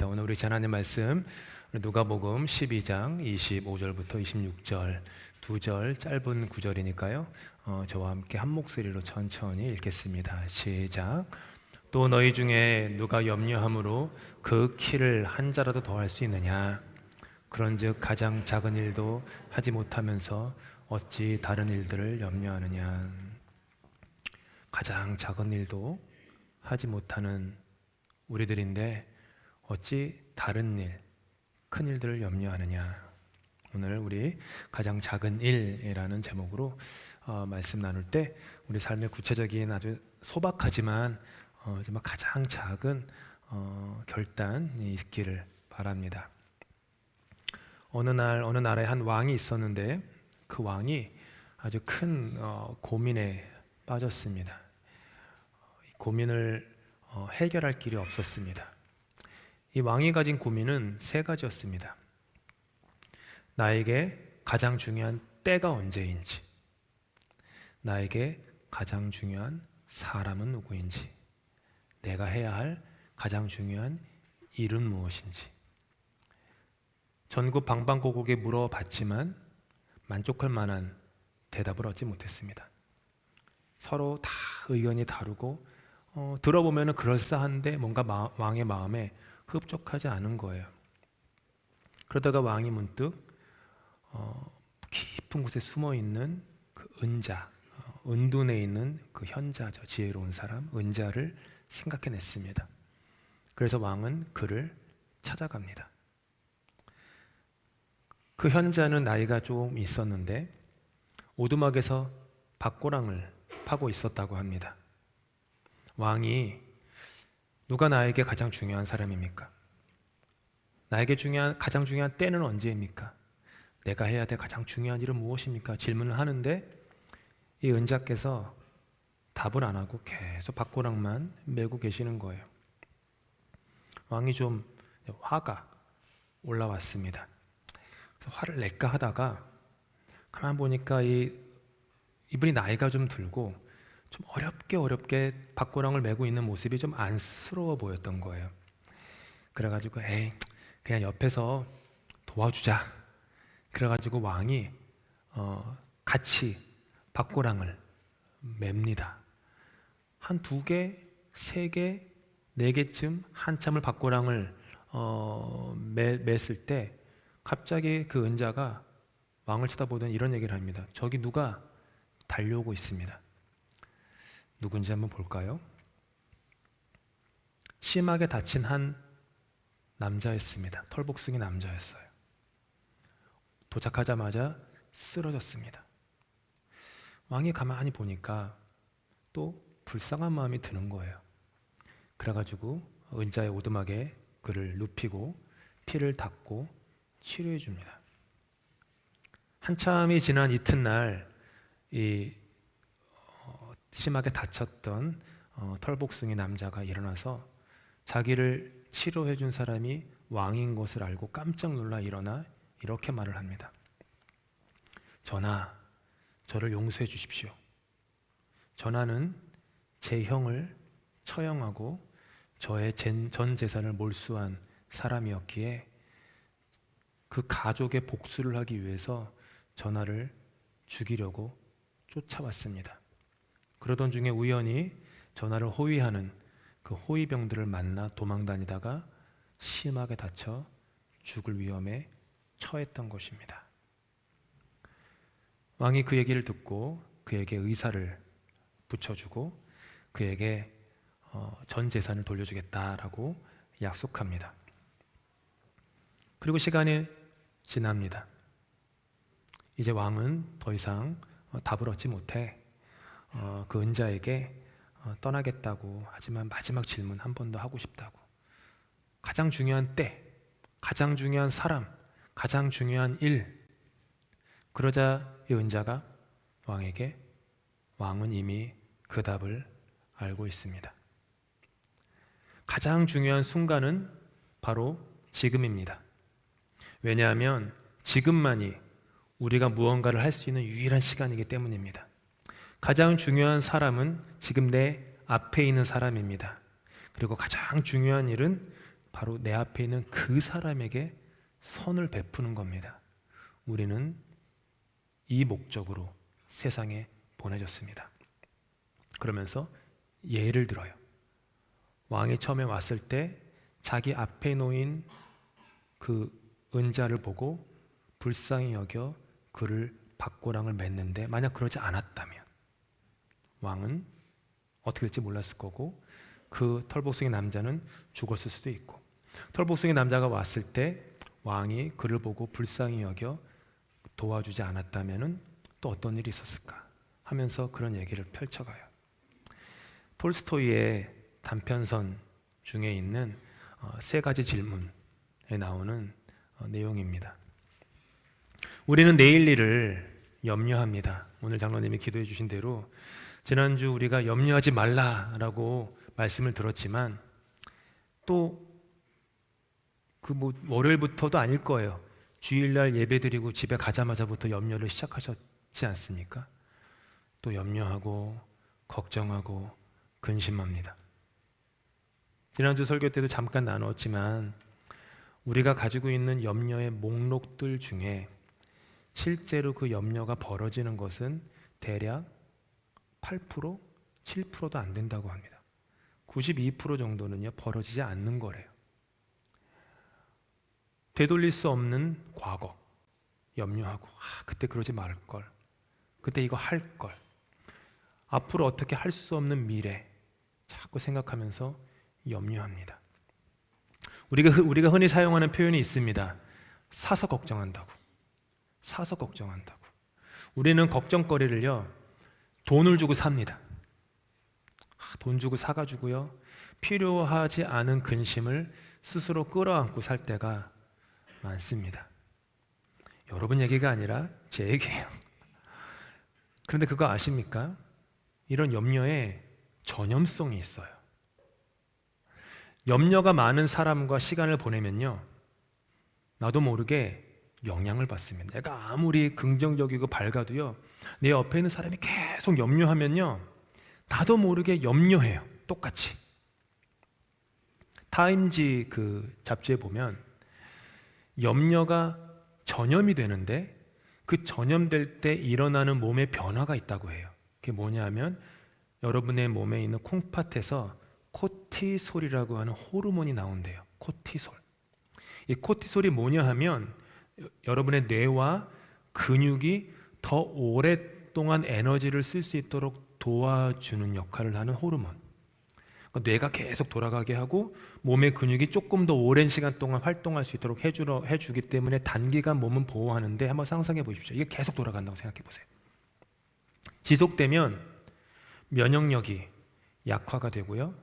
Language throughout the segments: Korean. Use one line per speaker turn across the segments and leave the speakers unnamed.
오늘 우리 하나님 말씀 누가복음 12장 25절부터 26절 두 절 짧은 구절이니까요. 저와 함께 한 목소리로 천천히 읽겠습니다. 시작. 또 너희 중에 누가 염려함으로 그 키를 한 자라도 더할 수 있느냐? 그런즉 가장 작은 일도 하지 못하면서 어찌 다른 일들을 염려하느냐? 가장 작은 일도 하지 못하는 우리들인데 어찌 다른 일, 큰 일들을 염려하느냐? 오늘 우리 가장 작은 일이라는 제목으로 말씀 나눌 때 우리 삶의 구체적인 아주 소박하지만 정말 가장 작은 결단이 있기를 바랍니다. 어느 나라에 한 왕이 있었는데 그 왕이 아주 큰 고민에 빠졌습니다. 이 고민을 해결할 길이 없었습니다. 이 왕이 가진 고민은 세 가지였습니다. 나에게 가장 중요한 때가 언제인지, 나에게 가장 중요한 사람은 누구인지, 내가 해야 할 가장 중요한 일은 무엇인지. 전국 방방곡곡에 물어봤지만 만족할 만한 대답을 얻지 못했습니다. 서로 다 의견이 다르고 들어보면 그럴싸한데 뭔가 왕의 마음에 흡족하지 않은 거예요. 그러다가 왕이 문득 깊은 곳에 숨어있는 그 은자, 은둔에 있는 그 현자죠, 지혜로운 사람, 은자를 생각해냈습니다. 그래서 왕은 그를 찾아갑니다. 그 현자는 나이가 좀 있었는데 오두막에서 밭고랑을 파고 있었다고 합니다. 왕이 누가 나에게 가장 중요한 사람입니까? 나에게 가장 중요한 때는 언제입니까? 내가 해야 될 가장 중요한 일은 무엇입니까? 질문을 하는데 이 은자께서 답을 안 하고 계속 밭고랑만 메고 계시는 거예요. 왕이 좀 화가 올라왔습니다. 그래서 화를 낼까 하다가 가만 보니까 이분이 나이가 좀 들고 좀 어렵게 밭고랑을 메고 있는 모습이 좀 안쓰러워 보였던 거예요. 그래가지고 그냥 옆에서 도와주자. 그래가지고 왕이 같이 밭고랑을 맵니다. 한 2개, 3개, 4개쯤 한참을 밭고랑을 맸을 때 갑자기 그 은자가 왕을 쳐다보더니 이런 얘기를 합니다. 저기 누가 달려오고 있습니다. 누군지 한번 볼까요? 심하게 다친 한 남자였습니다. 털복숭이 남자였어요. 도착하자마자 쓰러졌습니다. 왕이 가만히 보니까 또 불쌍한 마음이 드는 거예요. 그래가지고 은자의 오두막에 그를 눕히고 피를 닦고 치료해 줍니다. 한참이 지난 이튿날 심하게 다쳤던 털복숭이 남자가 일어나서 자기를 치료해 준 사람이 왕인 것을 알고 깜짝 놀라 일어나 이렇게 말을 합니다. 전하, 저를 용서해 주십시오. 전하는 제 형을 처형하고 저의 전 재산을 몰수한 사람이었기에 그 가족의 복수를 하기 위해서 전하를 죽이려고 쫓아왔습니다. 그러던 중에 우연히 전하를 호위하는 그 호위병들을 만나 도망다니다가 심하게 다쳐 죽을 위험에 처했던 것입니다. 왕이 그 얘기를 듣고 그에게 의사를 붙여주고 그에게 전 재산을 돌려주겠다라고 약속합니다. 그리고 시간이 지납니다. 이제 왕은 더 이상 답을 얻지 못해 그 은자에게 떠나겠다고, 하지만 마지막 질문 한 번 더 하고 싶다고. 가장 중요한 때, 가장 중요한 사람, 가장 중요한 일. 그러자 이 은자가 왕에게, 왕은 이미 그 답을 알고 있습니다. 가장 중요한 순간은 바로 지금입니다. 왜냐하면 지금만이 우리가 무언가를 할 수 있는 유일한 시간이기 때문입니다. 가장 중요한 사람은 지금 내 앞에 있는 사람입니다. 그리고 가장 중요한 일은 바로 내 앞에 있는 그 사람에게 선을 베푸는 겁니다. 우리는 이 목적으로 세상에 보내졌습니다. 그러면서 예를 들어요. 왕이 처음에 왔을 때 자기 앞에 놓인 그 은자를 보고 불쌍히 여겨 그를 박고랑을 맺는데, 만약 그러지 않았다면 왕은 어떻게 될지 몰랐을 거고, 그 털복숭이 남자는 죽었을 수도 있고, 털복숭이 남자가 왔을 때 왕이 그를 보고 불쌍히 여겨 도와주지 않았다면 또 어떤 일이 있었을까 하면서 그런 얘기를 펼쳐가요. 톨스토이의 단편선 중에 있는 세 가지 질문에 나오는 내용입니다. 우리는 내일 일을 염려합니다. 오늘 장로님이 기도해 주신 대로 지난주 우리가 염려하지 말라라고 말씀을 들었지만, 또 그 월요일부터도 아닐 거예요. 주일날 예배드리고 집에 가자마자부터 염려를 시작하셨지 않습니까? 또 염려하고 걱정하고 근심합니다. 지난주 설교 때도 잠깐 나눴지만, 우리가 가지고 있는 염려의 목록들 중에 실제로 그 염려가 벌어지는 것은 대략 8%, 7%도 안 된다고 합니다. 92% 정도는요, 벌어지지 않는 거래요. 되돌릴 수 없는 과거 염려하고, 그때 그러지 말걸, 그때 이거 할걸, 앞으로 어떻게 할 수 없는 미래 자꾸 생각하면서 염려합니다. 우리가 흔히 사용하는 표현이 있습니다. 사서 걱정한다고. 사서 걱정한다고. 우리는 걱정거리를요, 돈을 주고 삽니다. 돈 주고 사가지고요, 필요하지 않은 근심을 스스로 끌어안고 살 때가 많습니다. 여러분 얘기가 아니라 제 얘기예요. 그런데 그거 아십니까? 이런 염려에 전염성이 있어요. 염려가 많은 사람과 시간을 보내면요, 나도 모르게 영향을 받습니다. 내가 아무리 긍정적이고 밝아도요, 내 옆에 있는 사람이 계속 염려하면요, 나도 모르게 염려해요. 똑같이. 타임지 그 잡지에 보면 염려가 전염이 되는데, 그 전염될 때 일어나는 몸의 변화가 있다고 해요. 그게 뭐냐 하면, 여러분의 몸에 있는 콩팥에서 코티솔이라고 하는 호르몬이 나온대요. 코티솔. 이 코티솔이 뭐냐 하면, 여러분의 뇌와 근육이 더 오랫동안 에너지를 쓸 수 있도록 도와주는 역할을 하는 호르몬. 그러니까 뇌가 계속 돌아가게 하고 몸의 근육이 조금 더 오랜 시간 동안 활동할 수 있도록 해주기 때문에 단기간 몸은 보호하는데, 한번 상상해 보십시오. 이게 계속 돌아간다고 생각해 보세요. 지속되면 면역력이 약화가 되고요,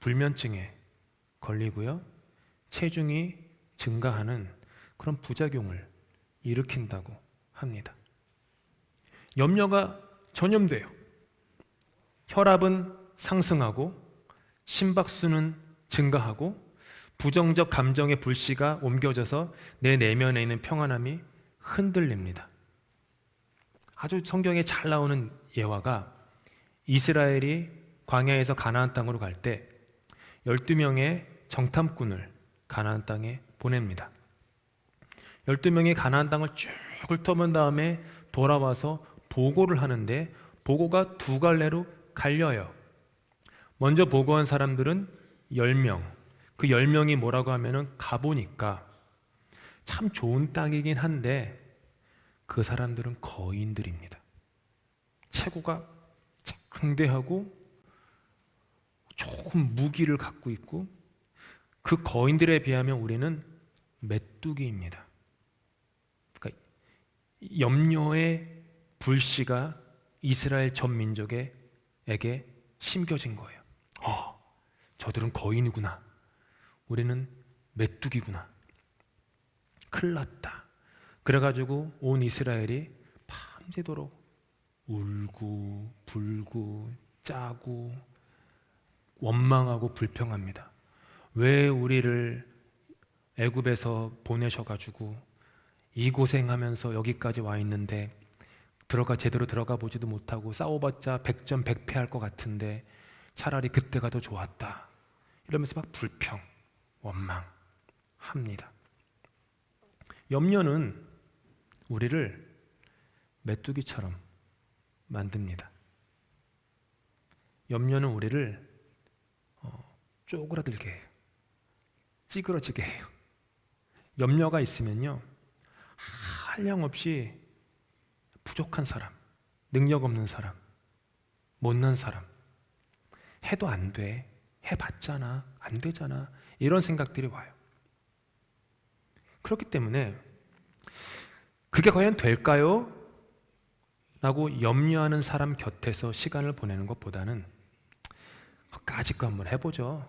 불면증에 걸리고요, 체중이 증가하는 그런 부작용을 일으킨다고 합니다. 염려가 전염돼요. 혈압은 상승하고 심박수는 증가하고 부정적 감정의 불씨가 옮겨져서 내 내면에 있는 평안함이 흔들립니다. 아주 성경에 잘 나오는 예화가, 이스라엘이 광야에서 가나안 땅으로 갈 때 12명의 정탐꾼을 가나안 땅에 보냅니다. 12명이 가나안 땅을 쭉 훑어본 다음에 돌아와서 보고를 하는데, 보고가 두 갈래로 갈려요. 먼저 보고한 사람들은 10명, 그 10명이 뭐라고 하면은, 가보니까 참 좋은 땅이긴 한데 그 사람들은 거인들입니다. 체구가 장대하고 조금 무기를 갖고 있고, 그 거인들에 비하면 우리는 메뚜기입니다. 그러니까 염려의 불씨가 이스라엘 전 민족에게 심겨진 거예요. 저들은 거인이구나, 우리는 메뚜기구나, 큰일 났다. 그래가지고 온 이스라엘이 밤새도록 울고 불고 짜고 원망하고 불평합니다. 왜 우리를 애굽에서 보내셔가지고 이 고생하면서 여기까지 와 있는데 제대로 들어가 보지도 못하고 싸워봤자 백전백패할 것 같은데 차라리 그때가 더 좋았다, 이러면서 막 불평. 원망합니다. 염려는 우리를 메뚜기처럼 만듭니다. 염려는 우리를 쪼그라들게 해요. 찌그러지게 해요. 염려가 있으면요, 한량없이 부족한 사람, 능력 없는 사람, 못난 사람, 해도 안 돼, 해봤잖아, 안 되잖아, 이런 생각들이 와요. 그렇기 때문에 그게 과연 될까요? 라고 염려하는 사람 곁에서 시간을 보내는 것보다는 까짓 거 한번 해보죠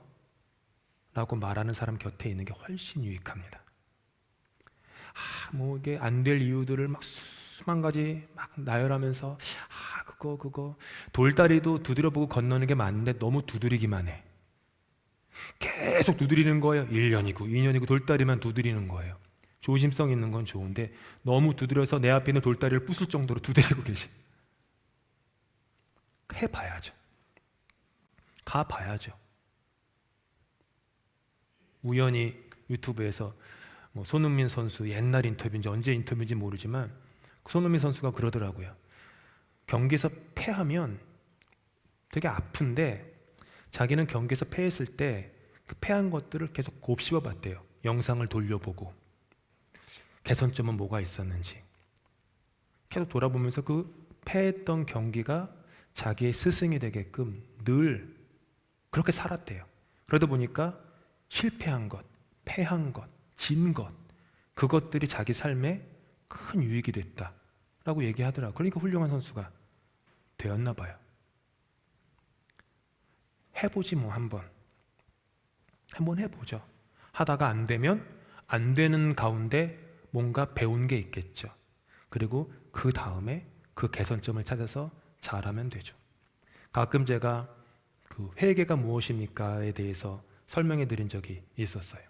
라고 말하는 사람 곁에 있는 게 훨씬 유익합니다. 뭐 이게 안 될 이유들을 막 수만 가지 막 나열하면서 그거 돌다리도 두드려보고 건너는 게 맞는데 너무 두드리기만 해. 계속 두드리는 거예요. 1년이고 2년이고 돌다리만 두드리는 거예요. 조심성 있는 건 좋은데 너무 두드려서 내 앞에 있는 돌다리를 부술 정도로 두드리고 계시. 해봐야죠. 가봐야죠. 우연히 유튜브에서 뭐 손흥민 선수 옛날 인터뷰인지 언제 인터뷰인지 모르지만 손흥민 선수가 그러더라고요. 경기에서 패하면 되게 아픈데 자기는 경기에서 패했을 때 그 패한 것들을 계속 곱씹어 봤대요. 영상을 돌려보고 개선점은 뭐가 있었는지 계속 돌아보면서 그 패했던 경기가 자기의 스승이 되게끔 늘 그렇게 살았대요. 그러다 보니까 실패한 것, 패한 것, 진 것, 그것들이 자기 삶에 큰 유익이 됐다라고 얘기하더라고요. 그러니까 훌륭한 선수가 되었나 봐요. 해보지 뭐 한번 해보죠. 하다가 안 되면 안 되는 가운데 뭔가 배운 게 있겠죠. 그리고 그 다음에 그 개선점을 찾아서 잘하면 되죠. 가끔 제가 그 회개가 무엇입니까에 대해서 설명해 드린 적이 있었어요.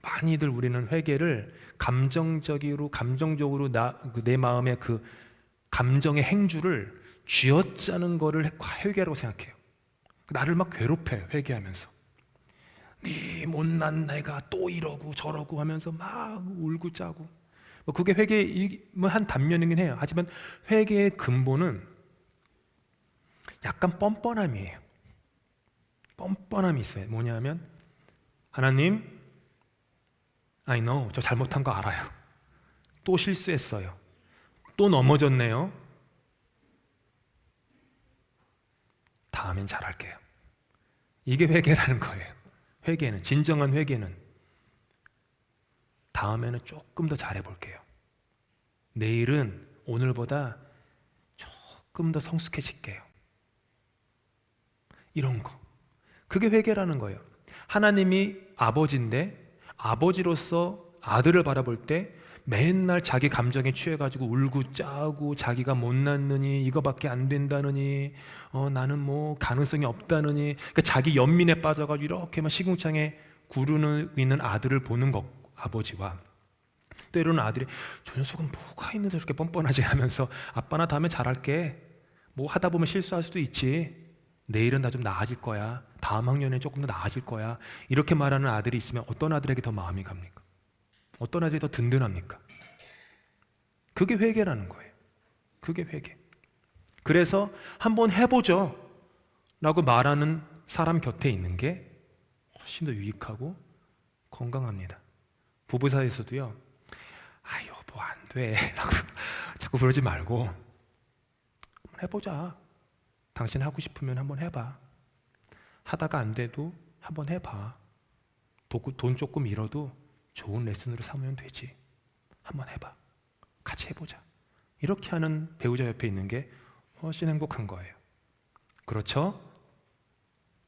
많이들 우리는 회개를 감정적으로 내 마음의 그 감정의 행주를 쥐어짜는 거를 회개라고 생각해요. 나를 막 괴롭혀요. 회개하면서 네 못난 내가 또 이러고 저러고 하면서 막 울고 짜고, 뭐 그게 회개의 한 단면이긴 해요. 하지만 회개의 근본은 약간 뻔뻔함이에요. 뻔뻔함이 있어요. 뭐냐면 하나님, I know, 저 잘못한 거 알아요. 또 실수했어요. 또 넘어졌네요. 다음엔 잘할게요. 이게 회개라는 거예요. 회개는, 진정한 회개는 다음에는 조금 더 잘해볼게요. 내일은 오늘보다 조금 더 성숙해질게요. 이런 거. 그게 회개라는 거예요. 하나님이 아버지인데 아버지로서 아들을 바라볼 때 맨날 자기 감정에 취해가지고 울고 짜고 자기가 못 낳느니 이거밖에 안 된다느니 나는 뭐 가능성이 없다느니, 그러니까 자기 연민에 빠져가지고 이렇게 막 시궁창에 구르는 있는 아들을 보는 것, 아버지와 때로는 아들이 저 녀석은 뭐가 있는데 저렇게 뻔뻔하지 하면서 아빠 나 다음에 잘할게, 뭐 하다 보면 실수할 수도 있지, 내일은 나 좀 나아질 거야, 다음 학년에 조금 더 나아질 거야, 이렇게 말하는 아들이 있으면 어떤 아들에게 더 마음이 갑니까? 어떤 아들이 더 든든합니까? 그게 회개라는 거예요. 그게 회개. 그래서 한번 해보죠 라고 말하는 사람 곁에 있는 게 훨씬 더 유익하고 건강합니다. 부부 사이에서도요, 여보 안 돼 라고 자꾸 그러지 말고 한번 해보자. 당신 하고 싶으면 한번 해봐. 하다가 안 돼도 한번 해봐. 돈 조금 잃어도 좋은 레슨으로 삼으면 되지. 한번 해봐. 같이 해보자. 이렇게 하는 배우자 옆에 있는 게 훨씬 행복한 거예요. 그렇죠?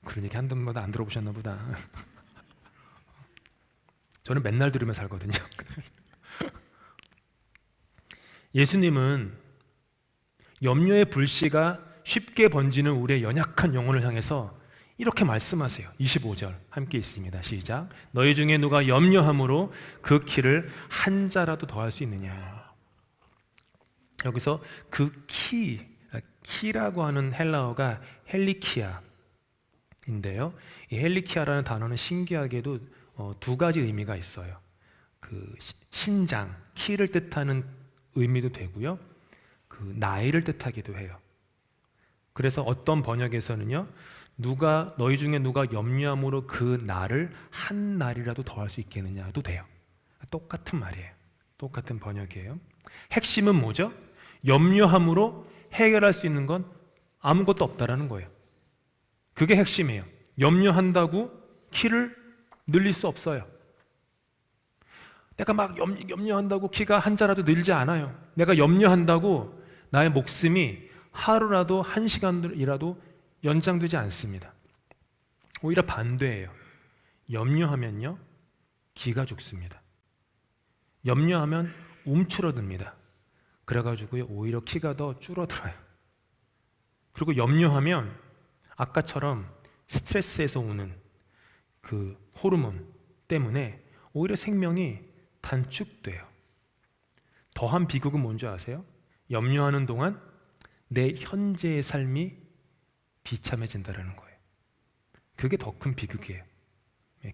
그런 얘기 한두 번도 안 들어보셨나 보다. 저는 맨날 들으며 살거든요. 예수님은 염려의 불씨가 쉽게 번지는 우리의 연약한 영혼을 향해서 이렇게 말씀하세요. 25절 함께 있습니다. 시작. 너희 중에 누가 염려함으로 그 키를 한 자라도 더할 수 있느냐. 여기서 그 키라고 하는 헬라어가 헬리키아인데요, 이 헬리키아라는 단어는 신기하게도 두 가지 의미가 있어요. 그 신장, 키를 뜻하는 의미도 되고요. 그 나이를 뜻하기도 해요. 그래서 어떤 번역에서는요, 너희 중에 누가 염려함으로 그 날을 한 날이라도 더할 수 있겠느냐도 돼요. 똑같은 말이에요. 똑같은 번역이에요. 핵심은 뭐죠? 염려함으로 해결할 수 있는 건 아무것도 없다라는 거예요. 그게 핵심이에요. 염려한다고 키를 늘릴 수 없어요. 내가 막 염려한다고 키가 한 자라도 늘지 않아요. 내가 염려한다고 나의 목숨이 하루라도 한 시간이라도 연장되지 않습니다. 오히려 반대예요. 염려하면요, 기가 죽습니다. 염려하면 움츠러듭니다. 그래가지고 오히려 키가 더 줄어들어요. 그리고 염려하면 아까처럼 스트레스에서 오는 그 호르몬 때문에 오히려 생명이 단축돼요. 더한 비극은 뭔지 아세요? 염려하는 동안 내 현재의 삶이 비참해진다는 거예요. 그게 더 큰 비극이에요.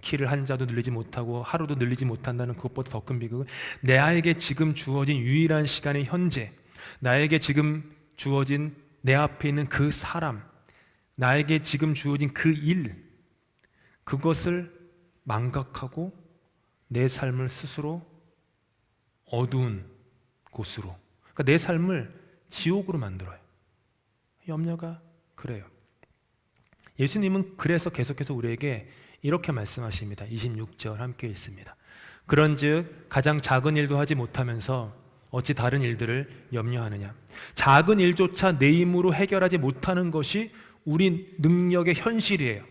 키를 한 자도 늘리지 못하고 하루도 늘리지 못한다는 그것보다 더 큰 비극은 나에게 지금 주어진 유일한 시간의 현재, 나에게 지금 주어진 내 앞에 있는 그 사람, 나에게 지금 주어진 그 일, 그것을 망각하고 내 삶을 스스로 어두운 곳으로, 그러니까 내 삶을 지옥으로 만들어요. 염려가 그래요. 예수님은 그래서 계속해서 우리에게 이렇게 말씀하십니다. 26절 함께 있습니다. 그런즉 가장 작은 일도 하지 못하면서 어찌 다른 일들을 염려하느냐. 작은 일조차 내 힘으로 해결하지 못하는 것이 우리 능력의 현실이에요.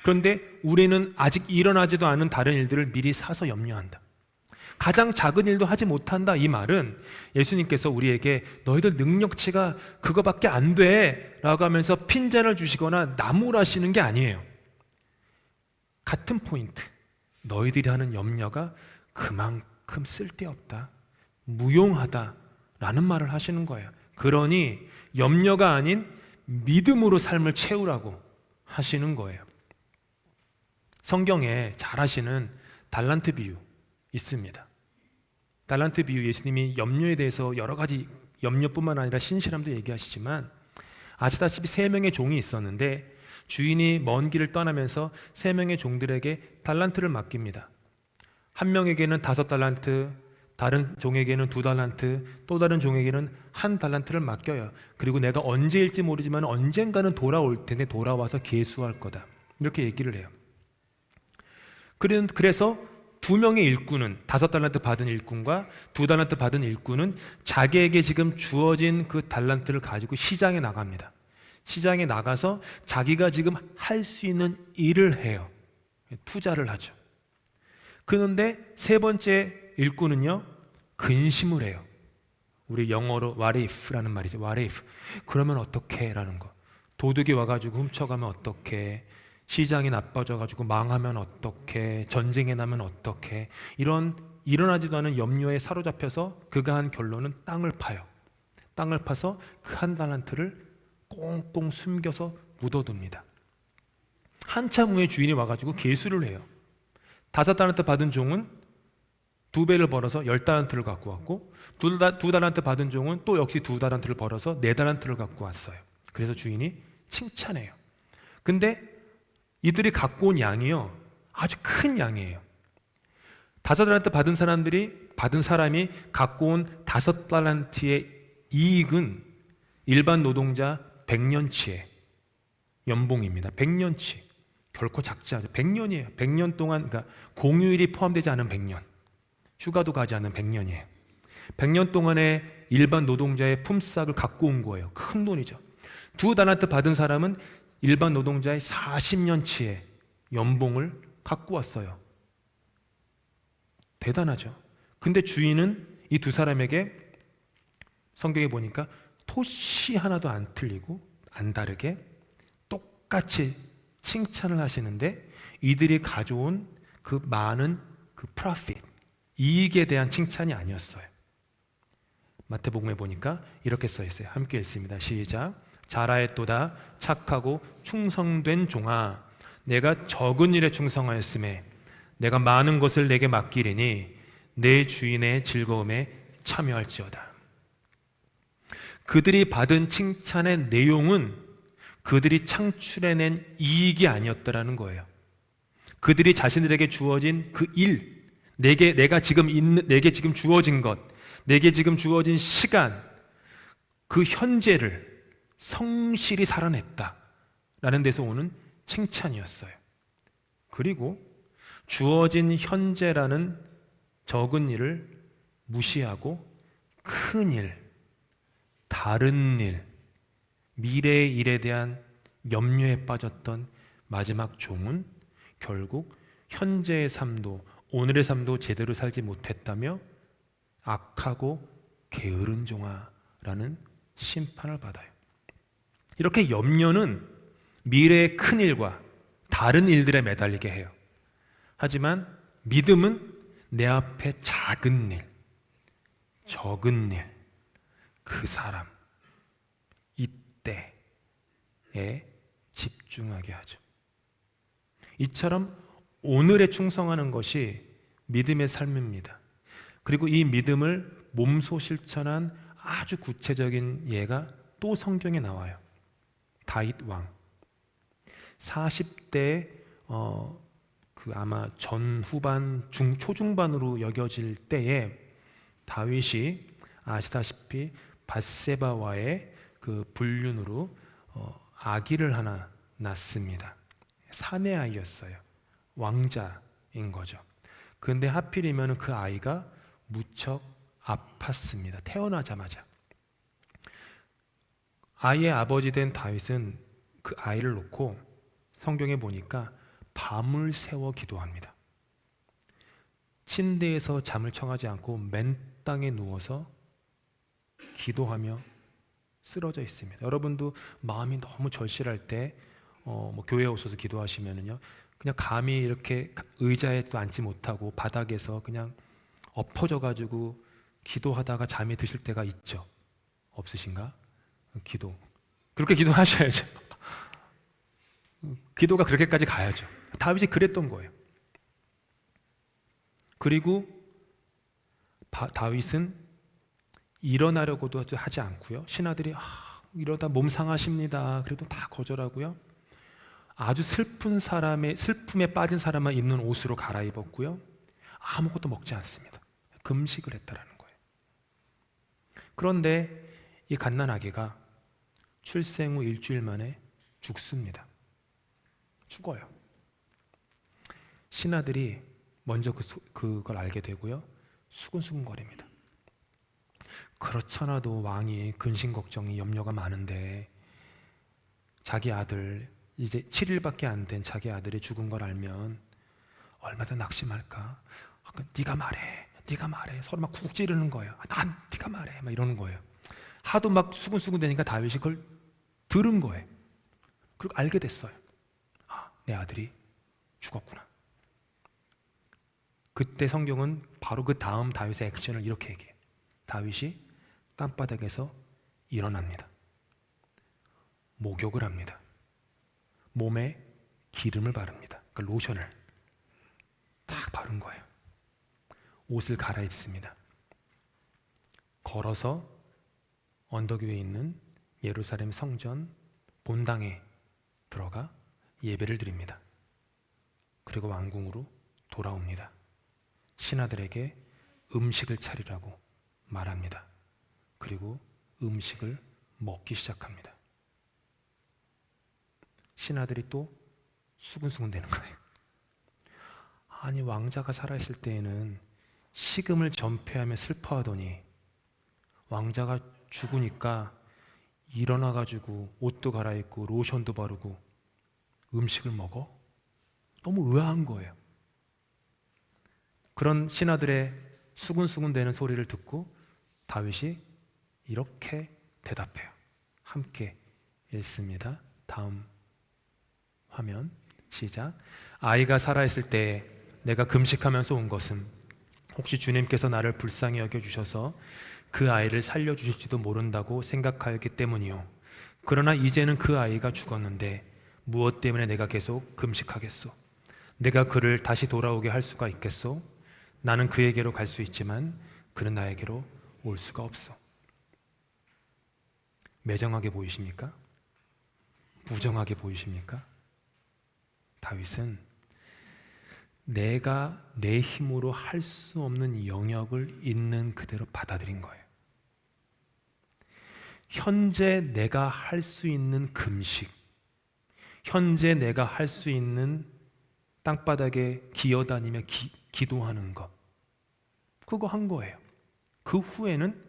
그런데 우리는 아직 일어나지도 않은 다른 일들을 미리 사서 염려한다. 가장 작은 일도 하지 못한다, 이 말은 예수님께서 우리에게 너희들 능력치가 그거밖에 안 돼 라고 하면서 핀잔을 주시거나 나무라시는 게 아니에요. 같은 포인트, 너희들이 하는 염려가 그만큼 쓸데없다, 무용하다 라는 말을 하시는 거예요. 그러니 염려가 아닌 믿음으로 삶을 채우라고 하시는 거예요. 성경에 잘 아시는 달란트 비유 있습니다. 달란트 비유, 예수님이 염려에 대해서 여러 가지, 염려뿐만 아니라 신실함도 얘기하시지만, 아시다시피 3명의 종이 있었는데 주인이 먼 길을 떠나면서 3명의 종들에게 달란트를 맡깁니다. 한 명에게는 5달란트, 다른 종에게는 2달란트, 또 다른 종에게는 1달란트를 맡겨요. 그리고 내가 언제일지 모르지만 언젠가는 돌아올 텐데 돌아와서 계수할 거다, 이렇게 얘기를 해요. 그래서 2명의 일꾼은, 5달란트 받은 일꾼과 2달란트 받은 일꾼은 자기에게 지금 주어진 그 달란트를 가지고 시장에 나갑니다. 시장에 나가서 자기가 지금 할 수 있는 일을 해요. 투자를 하죠. 그런데 3번째 일꾼은요, 근심을 해요. 우리 영어로 what if라는 말이죠. what if. 그러면 어떡해? 라는 거. 도둑이 와가지고 훔쳐가면 어떡해? 시장이 나빠져가지고 망하면 어떡해? 전쟁이 나면 어떡해? 이런 일어나지도 않은 염려에 사로잡혀서 그가 한 결론은 땅을 파요. 땅을 파서 그 1달란트를 꽁꽁 숨겨서 묻어둡니다. 한참 후에 주인이 와가지고 계수를 해요. 5달란트 받은 종은 2배를 벌어서 10달란트를 갖고 왔고, 2달란트 받은 종은 또 역시 2달란트를 벌어서 4달란트를 갖고 왔어요. 그래서 주인이 칭찬해요. 근데 이들이 갖고 온 양이요, 아주 큰 양이에요. 5달란트 받은 사람이 갖고 온 5달란트의 이익은 일반 노동자 100년치의 연봉입니다. 100년치. 결코 작지 않아요. 100년이에요. 100년 동안, 그러니까 공휴일이 포함되지 않은 100년. 휴가도 가지 않은 100년이에요. 100년 동안의 일반 노동자의 품삯을 갖고 온 거예요. 큰 돈이죠. 2달란트 받은 사람은 일반 노동자의 40년치의 연봉을 갖고 왔어요. 대단하죠. 근데 주인은 이 2 사람에게 성경에 보니까 토시 하나도 안 틀리고 안 다르게 똑같이 칭찬을 하시는데, 이들이 가져온 그 많은 그 프로핏, 이익에 대한 칭찬이 아니었어요. 마태복음에 보니까 이렇게 써 있어요. 함께 읽습니다. 시작. 잘하였도다 착하고 충성된 종아, 내가 적은 일에 충성하였음에 내가 많은 것을 내게 맡기리니 내 주인의 즐거움에 참여할지어다. 그들이 받은 칭찬의 내용은 그들이 창출해낸 이익이 아니었다라는 거예요. 그들이 자신들에게 주어진 그 일, 내게 지금 주어진 것, 내게 지금 주어진 시간, 그 현재를 성실히 살아냈다라는 데서 오는 칭찬이었어요. 그리고 주어진 현재라는 적은 일을 무시하고 큰 일, 다른 일, 미래의 일에 대한 염려에 빠졌던 마지막 종은 결국 현재의 삶도 오늘의 삶도 제대로 살지 못했다며 악하고 게으른 종아라는 심판을 받아요. 이렇게 염려는 미래의 큰 일과 다른 일들에 매달리게 해요. 하지만 믿음은 내 앞에 작은 일, 적은 일, 그 사람, 이때에 집중하게 하죠. 이처럼 오늘에 충성하는 것이 믿음의 삶입니다. 그리고 이 믿음을 몸소 실천한 아주 구체적인 예가 또 성경에 나와요. 다윗 왕 40대 아마 전후반 초중반으로 여겨질 때에 다윗이 아시다시피 밧세바와의 그 불륜으로 아기를 하나 낳습니다. 사내 아이였어요. 왕자인 거죠. 그런데 하필이면 그 아이가 무척 아팠습니다. 태어나자마자. 아이의 아버지 된 다윗은 그 아이를 놓고 성경에 보니까 밤을 새워 기도합니다. 침대에서 잠을 청하지 않고 맨 땅에 누워서 기도하며 쓰러져 있습니다. 여러분도 마음이 너무 절실할 때 교회에 오셔서 기도하시면은요, 그냥 감히 이렇게 의자에 또 앉지 못하고 바닥에서 그냥 엎어져 가지고 기도하다가 잠이 드실 때가 있죠. 없으신가? 그렇게 기도하셔야죠. 기도가 그렇게까지 가야죠. 다윗이 그랬던 거예요. 그리고 다윗은 일어나려고도 하지 않고요. 신하들이 이러다 몸 상하십니다. 그래도 다 거절하고요. 아주 슬픔에 빠진 사람만 입는 옷으로 갈아입었고요. 아무것도 먹지 않습니다. 금식을 했다라는 거예요. 그런데 이 갓난아기가 출생 후 일주일 만에 죽습니다. 죽어요. 신하들이 먼저 그걸 알게 되고요. 수근수근거립니다. 그렇잖아도 왕이 근심 걱정이 염려가 많은데 자기 아들 이제 7일밖에 안 된 자기 아들이 죽은 걸 알면 얼마나 낙심할까. 네가 말해 서로 막 쿡 찌르는 거예요. 난 네가 말해 막 이러는 거예요. 하도 막 수근수근 되니까 다윗이 그걸 들은 거예요. 그리고 알게 됐어요. 내 아들이 죽었구나. 그때 성경은 바로 그 다음 다윗의 액션을 이렇게 얘기해요. 다윗이 땀바닥에서 일어납니다. 목욕을 합니다. 몸에 기름을 바릅니다. 그 로션을 딱 바른 거예요. 옷을 갈아입습니다. 걸어서 언덕 위에 있는 예루살렘 성전 본당에 들어가 예배를 드립니다. 그리고 왕궁으로 돌아옵니다. 신하들에게 음식을 차리라고 말합니다. 그리고 음식을 먹기 시작합니다. 신하들이 또 수근수근 되는 거예요. 아니, 왕자가 살아있을 때에는 식음을 전폐하며 슬퍼하더니 왕자가 죽으니까 일어나가지고 옷도 갈아입고 로션도 바르고 음식을 먹어? 너무 의아한 거예요. 그런 신하들의 수근수근대는 소리를 듣고 다윗이 이렇게 대답해요. 함께 읽습니다. 다음 화면 시작. 아이가 살아있을 때 내가 금식하면서 온 것은 혹시 주님께서 나를 불쌍히 여겨주셔서 그 아이를 살려주실지도 모른다고 생각하였기 때문이요. 그러나 이제는 그 아이가 죽었는데 무엇 때문에 내가 계속 금식하겠소? 내가 그를 다시 돌아오게 할 수가 있겠소? 나는 그에게로 갈 수 있지만 그는 나에게로 올 수가 없어. 매정하게 보이십니까? 무정하게 보이십니까? 다윗은 내가 내 힘으로 할 수 없는 영역을 있는 그대로 받아들인 거예요. 현재 내가 할 수 있는 금식, 현재 내가 할 수 있는 땅바닥에 기어다니며 기도하는 것, 그거 한 거예요. 그 후에는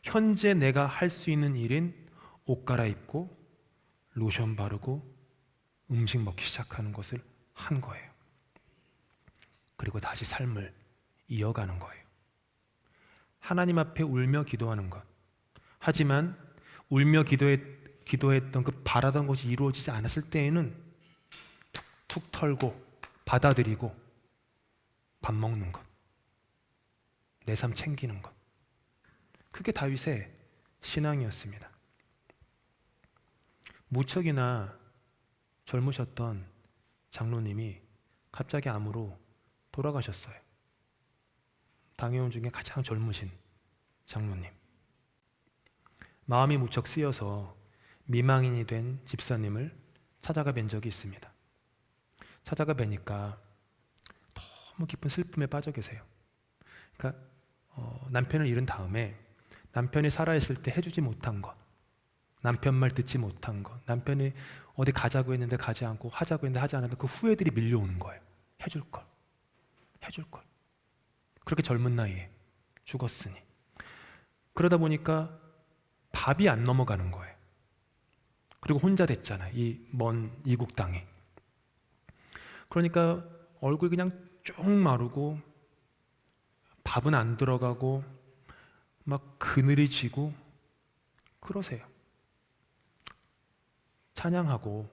현재 내가 할 수 있는 일인 옷 갈아입고 로션 바르고 음식 먹기 시작하는 것을 한 거예요. 그리고 다시 삶을 이어가는 거예요. 하나님 앞에 울며 기도하는 것. 하지만 울며 기도했던 그 바라던 것이 이루어지지 않았을 때에는 툭툭 털고 받아들이고 밥 먹는 것, 내 삶 챙기는 것. 그게 다윗의 신앙이었습니다. 무척이나 젊으셨던 장로님이 갑자기 암으로 돌아가셨어요. 당회원 중에 가장 젊으신 장로님. 마음이 무척 쓰여서 미망인이 된 집사님을 찾아가 뵌 적이 있습니다. 찾아가 뵈니까 너무 깊은 슬픔에 빠져 계세요. 그러니까 남편을 잃은 다음에 남편이 살아있을 때 해주지 못한 것, 남편 말 듣지 못한 것, 남편이 어디 가자고 했는데 가지 않고 하자고 했는데 하지 않았는데 그 후회들이 밀려오는 거예요. 해줄 걸. 그렇게 젊은 나이에 죽었으니. 그러다 보니까 밥이 안 넘어가는 거예요. 그리고 혼자 됐잖아요. 이 먼 이국 땅에. 그러니까 얼굴 그냥 쭉 마르고 밥은 안 들어가고 막 그늘이 지고 그러세요. 찬양하고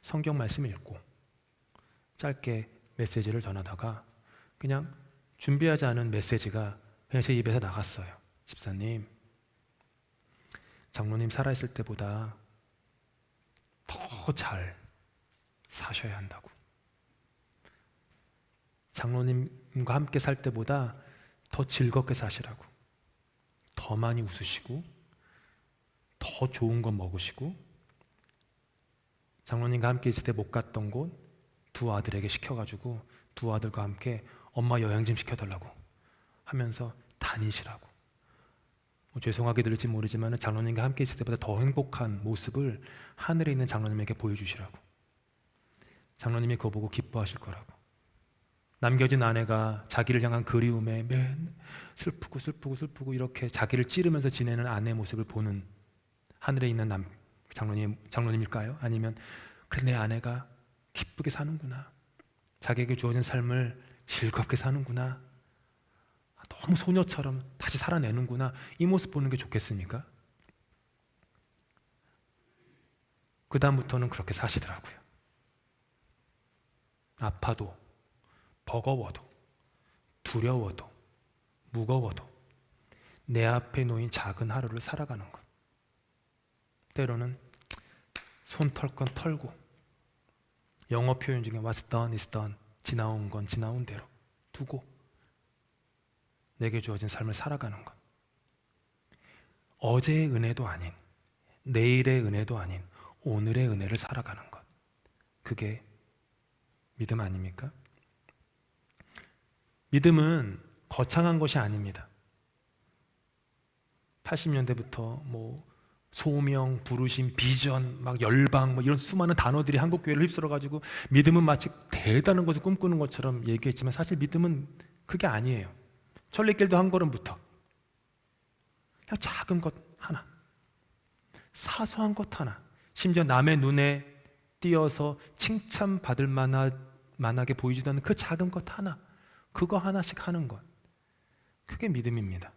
성경 말씀 읽고 짧게 메시지를 전하다가 그냥 준비하지 않은 메시지가 그냥 제 입에서 나갔어요. 집사님, 장로님 살아있을 때보다 더 잘 사셔야 한다고. 장로님과 함께 살 때보다 더 즐겁게 사시라고. 더 많이 웃으시고 더 좋은 거 먹으시고, 장로님과 함께 있을 때 못 갔던 곳 두 아들에게 시켜가지고 두 아들과 함께 엄마 여행 좀 시켜달라고 하면서 다니시라고. 죄송하게 들릴지 모르지만 장로님과 함께 있을 때보다 더 행복한 모습을 하늘에 있는 장로님에게 보여주시라고. 장로님이 그거 보고 기뻐하실 거라고. 남겨진 아내가 자기를 향한 그리움에 맨 슬프고 이렇게 자기를 찌르면서 지내는 아내의 모습을 보는 하늘에 있는 장로님일까요? 아니면 그래, 내 아내가 기쁘게 사는구나, 자기에게 주어진 삶을 즐겁게 사는구나, 너무 소녀처럼 다시 살아내는구나, 이 모습 보는 게 좋겠습니까? 그 다음부터는 그렇게 사시더라고요. 아파도 버거워도 두려워도 무거워도 내 앞에 놓인 작은 하루를 살아가는 것. 때로는 손 털 건 털고, 영어 표현 중에 what's done is done, 지나온 건 지나온 대로 두고 내게 주어진 삶을 살아가는 것. 어제의 은혜도 아닌, 내일의 은혜도 아닌 오늘의 은혜를 살아가는 것. 그게 믿음 아닙니까? 믿음은 거창한 것이 아닙니다. 80년대부터 소명, 부르심, 비전, 막 열방, 이런 수많은 단어들이 한국 교회를 휩쓸어가지고 믿음은 마치 대단한 것을 꿈꾸는 것처럼 얘기했지만 사실 믿음은 그게 아니에요. 천리길도 한 걸음부터 그냥 작은 것 하나, 사소한 것 하나, 심지어 남의 눈에 띄어서 칭찬받을 만하게 보이지도 않는 그 작은 것 하나, 그거 하나씩 하는 것, 그게 믿음입니다.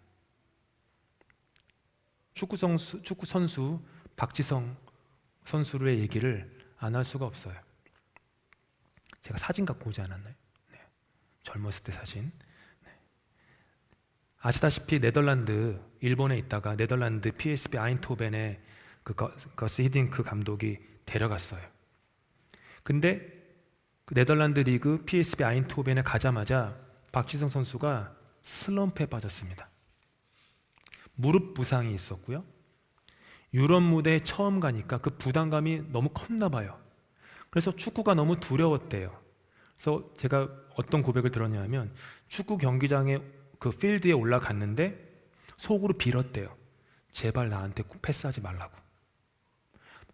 축구 선수 박지성 선수의 얘기를 안 할 수가 없어요. 제가 사진 갖고 오지 않았나요? 네. 젊었을 때 사진. 네. 아시다시피 일본에 있다가 네덜란드 PSV 아인토벤에 그 거스 히딩크 감독이 데려갔어요. 근데 그 네덜란드 리그 PSV 아인트호벤에 가자마자 박지성 선수가 슬럼프에 빠졌습니다. 무릎 부상이 있었고요. 유럽 무대에 처음 가니까 그 부담감이 너무 컸나 봐요. 그래서 축구가 너무 두려웠대요. 그래서 제가 어떤 고백을 들었냐면 축구 경기장에 그 필드에 올라갔는데 속으로 빌었대요. 제발 나한테 패스하지 말라고.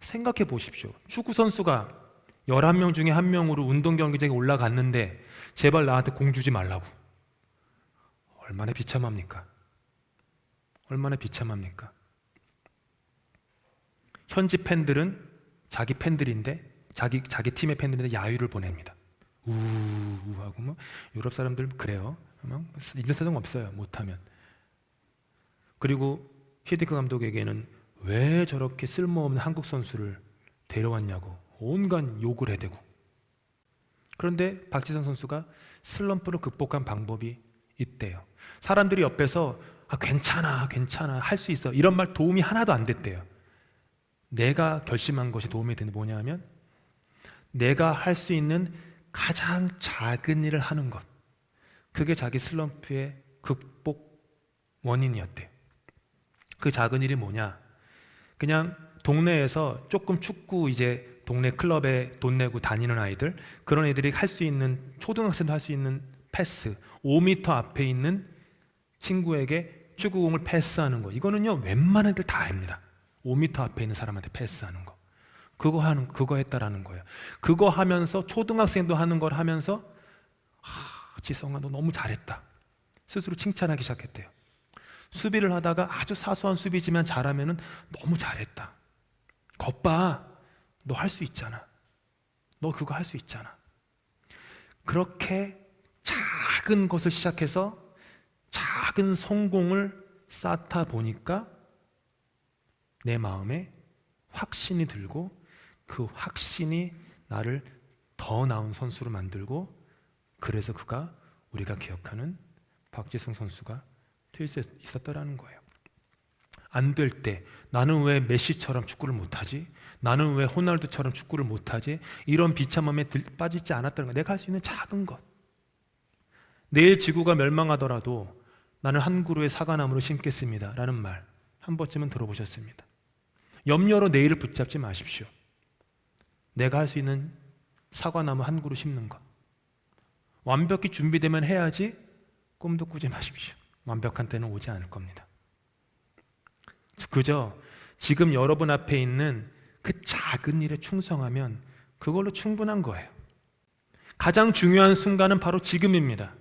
생각해 보십시오. 축구 선수가 11명 중에 1명으로 운동 경기장에 올라갔는데 제발 나한테 공 주지 말라고. 얼마나 비참합니까? 얼마나 비참합니까? 현지 팬들은 자기 팬들인데 자기 팀의 팬들인데 야유를 보냅니다. 우하고 뭐 유럽 사람들 그래요. 인정사정 없어요. 못하면. 그리고 히딩크 감독에게는 왜 저렇게 쓸모없는 한국 선수를 데려왔냐고 온갖 욕을 해대고. 그런데 박지성 선수가 슬럼프를 극복한 방법이 있대요. 사람들이 옆에서 괜찮아 할 수 있어 이런 말 도움이 하나도 안 됐대요. 내가 결심한 것이 도움이 되는 게 뭐냐 하면 내가 할 수 있는 가장 작은 일을 하는 것, 그게 자기 슬럼프의 극복 원인이었대요. 그 작은 일이 뭐냐, 그냥 동네에서 조금 축구 이제 동네 클럽에 돈 내고 다니는 아이들, 그런 애들이 할 수 있는, 초등학생도 할 수 있는 패스, 5m 앞에 있는 친구에게 축구공을 패스하는 거, 이거는요 웬만한 애들 다 합니다. 5m 앞에 있는 사람한테 패스하는 거, 그거 했다라는 거예요. 그거 하면서 초등학생도 하는 걸 하면서 지성아 너 너무 잘했다 스스로 칭찬하기 시작했대요. 수비를 하다가 아주 사소한 수비지만 잘하면은 너무 잘했다. 겉봐, 너 할 수 있잖아. 너 그거 할 수 있잖아. 그렇게 작은 것을 시작해서 작은 성공을 쌓다 보니까 내 마음에 확신이 들고 그 확신이 나를 더 나은 선수로 만들고, 그래서 그가 우리가 기억하는 박지성 선수가 될 수 있었다라는 거예요. 안 될 때 나는 왜 메시처럼 축구를 못하지? 나는 왜 호날두처럼 축구를 못하지? 이런 비참함에 빠지지 않았다는 거예요. 내가 할 수 있는 작은 것. 내일 지구가 멸망하더라도 나는 한 그루의 사과나무를 심겠습니다 라는 말 한 번쯤은 들어보셨습니다. 염려로 내일을 붙잡지 마십시오. 내가 할 수 있는 사과나무 한 그루 심는 것. 완벽히 준비되면 해야지 꿈도 꾸지 마십시오. 완벽한 때는 오지 않을 겁니다. 그저 지금 여러분 앞에 있는 그 작은 일에 충성하면 그걸로 충분한 거예요. 가장 중요한 순간은 바로 지금입니다.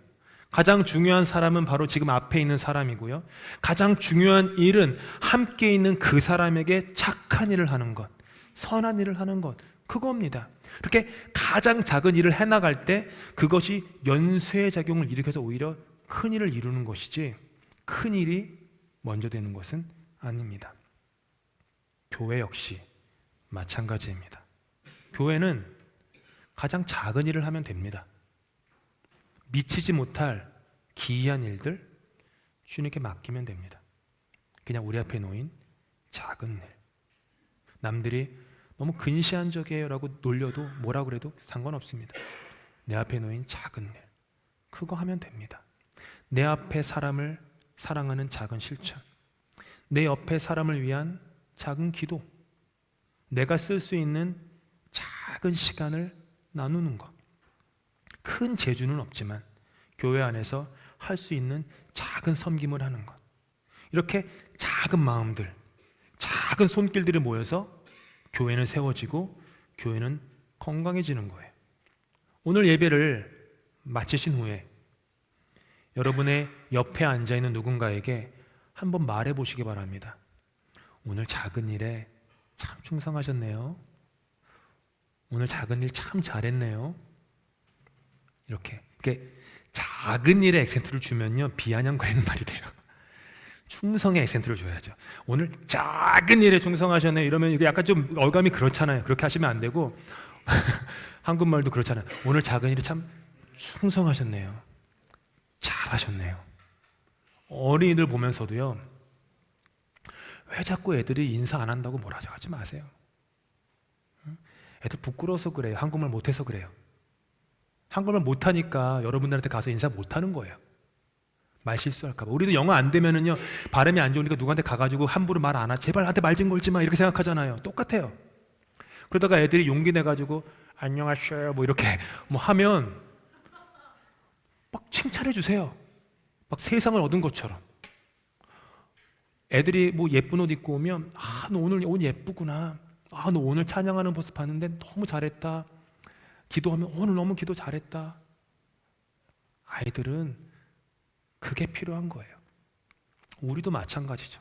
가장 중요한 사람은 바로 지금 앞에 있는 사람이고요. 가장 중요한 일은 함께 있는 그 사람에게 착한 일을 하는 것, 선한 일을 하는 것, 그겁니다. 그렇게 가장 작은 일을 해나갈 때 그것이 연쇄 작용을 일으켜서 오히려 큰 일을 이루는 것이지 큰 일이 먼저 되는 것은 아닙니다. 교회 역시 마찬가지입니다. 교회는 가장 작은 일을 하면 됩니다. 미치지 못할 기이한 일들 주님께 맡기면 됩니다. 그냥 우리 앞에 놓인 작은 일. 남들이 너무 근시안적이에요 라고 놀려도 뭐라고 그래도 상관없습니다. 내 앞에 놓인 작은 일, 그거 하면 됩니다. 내 앞에 사람을 사랑하는 작은 실천, 내 옆에 사람을 위한 작은 기도, 내가 쓸 수 있는 작은 시간을 나누는 것. 큰 재주는 없지만 교회 안에서 할 수 있는 작은 섬김을 하는 것. 이렇게 작은 마음들, 작은 손길들이 모여서 교회는 세워지고 교회는 건강해지는 거예요. 오늘 예배를 마치신 후에 여러분의 옆에 앉아있는 누군가에게 한번 말해 보시기 바랍니다. 오늘 작은 일에 참 충성하셨네요. 오늘 작은 일 참 잘했네요. 이렇게 작은 일에 액센트를 주면요 비아냥거리는 말이 돼요. 충성의 액센트를 줘야죠. 오늘 작은 일에 충성하셨네요. 이러면 이게 약간 좀 어감이 그렇잖아요. 그렇게 하시면 안 되고 한국말도 그렇잖아요. 오늘 작은 일에 참 충성하셨네요. 잘하셨네요. 어린이들 보면서도요, 왜 자꾸 애들이 인사 안 한다고 뭐라 하지 마세요. 애들 부끄러워서 그래요. 한국말 못해서 그래요. 한국말 못하니까 여러분들한테 가서 인사 못하는 거예요. 말 실수할까 봐. 우리도 영어 안 되면은요, 발음이 안 좋으니까 누구한테 가가지고 함부로 말 안 하지. 제발 나한테 말 좀 걸지 마. 이렇게 생각하잖아요. 똑같아요. 그러다가 애들이 용기 내가지고 안녕하세요 뭐 이렇게 뭐 하면 막 칭찬해 주세요. 막 세상을 얻은 것처럼. 애들이 뭐 예쁜 옷 입고 오면 너 오늘 옷 예쁘구나. 너 오늘 찬양하는 모습 봤는데 너무 잘했다. 기도하면 오늘 너무 기도 잘했다. 아이들은 그게 필요한 거예요. 우리도 마찬가지죠.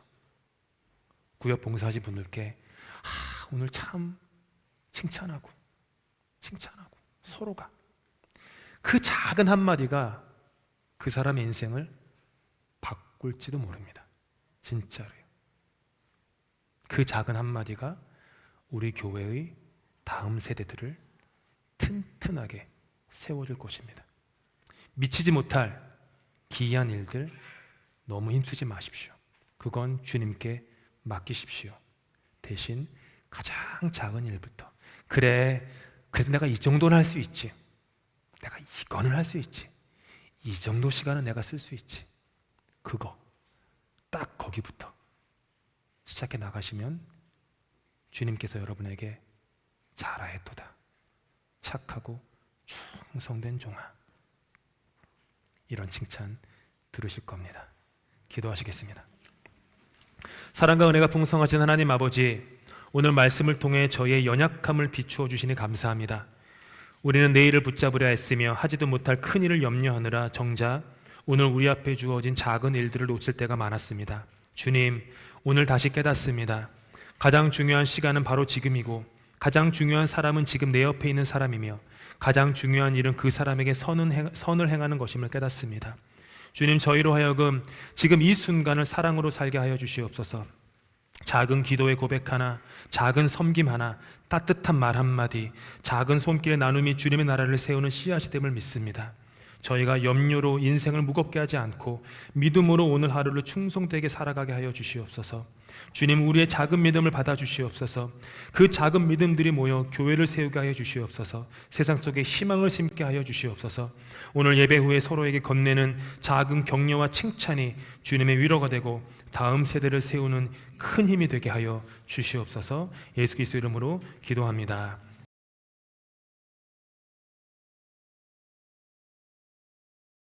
구역 봉사하신 분들께 오늘 참 칭찬하고 서로가 그 작은 한마디가 그 사람의 인생을 바꿀지도 모릅니다. 진짜로요. 그 작은 한마디가 우리 교회의 다음 세대들을 튼튼하게 세워줄 것입니다. 미치지 못할 기이한 일들 너무 힘쓰지 마십시오. 그건 주님께 맡기십시오. 대신 가장 작은 일부터 그래도 내가 이 정도는 할 수 있지. 내가 이거는 할 수 있지. 이 정도 시간은 내가 쓸 수 있지. 그거 딱 거기부터 시작해 나가시면 주님께서 여러분에게 잘하였도다. 착하고 충성된 종아. 이런 칭찬 들으실 겁니다. 기도하시겠습니다. 사랑과 은혜가 풍성하신 하나님 아버지, 오늘 말씀을 통해 저희의 연약함을 비추어 주시니 감사합니다. 우리는 내일을 붙잡으려 했으며 하지도 못할 큰 일을 염려하느라 정작 오늘 우리 앞에 주어진 작은 일들을 놓칠 때가 많았습니다. 주님, 오늘 다시 깨닫습니다. 가장 중요한 시간은 바로 지금이고 가장 중요한 사람은 지금 내 옆에 있는 사람이며 가장 중요한 일은 그 사람에게 선을 행하는 것임을 깨닫습니다. 주님, 저희로 하여금 지금 이 순간을 사랑으로 살게 하여 주시옵소서. 작은 기도의 고백 하나, 작은 섬김 하나, 따뜻한 말 한마디, 작은 손길의 나눔이 주님의 나라를 세우는 씨앗이 됨을 믿습니다. 저희가 염려로 인생을 무겁게 하지 않고 믿음으로 오늘 하루를 충성되게 살아가게 하여 주시옵소서. 주님, 우리의 작은 믿음을 받아 주시옵소서. 그 작은 믿음들이 모여 교회를 세우게 하여 주시옵소서. 세상 속에 희망을 심게 하여 주시옵소서. 오늘 예배 후에 서로에게 건네는 작은 격려와 칭찬이 주님의 위로가 되고 다음 세대를 세우는 큰 힘이 되게 하여 주시옵소서. 예수 그리스도 이름으로 기도합니다.